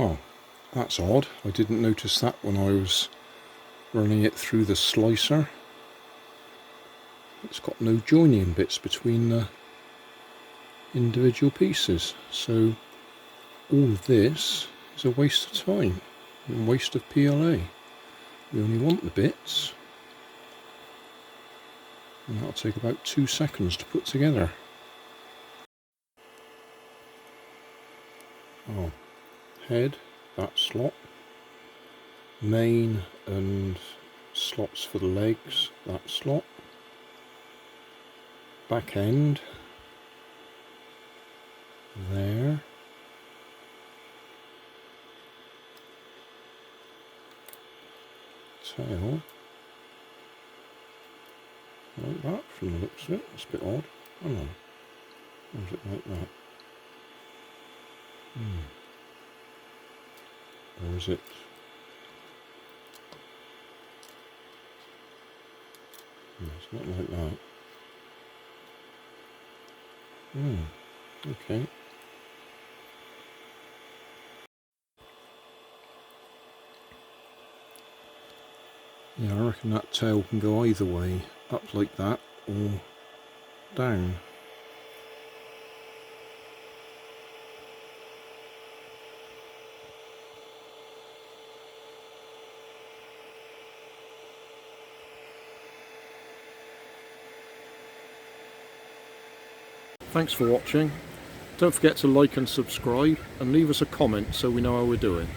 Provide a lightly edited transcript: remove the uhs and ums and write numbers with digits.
Oh, that's odd. I didn't notice that when I was running it through the slicer. It's got no joining bits between the individual pieces, so all of this is a waste of time and waste of PLA. We only want the bits, and that'll take about 2 seconds to put together. Oh, head, that slot, main and slots for the legs, that slot, back end, there, tail, like that from the looks of it. It's a bit odd. Hang on, or is it like that? Or is it? No, it's not like that. Okay. Yeah, I reckon that tail can go either way, up like that or down. Thanks for watching. Don't forget to like and subscribe and leave us a comment so we know how we're doing.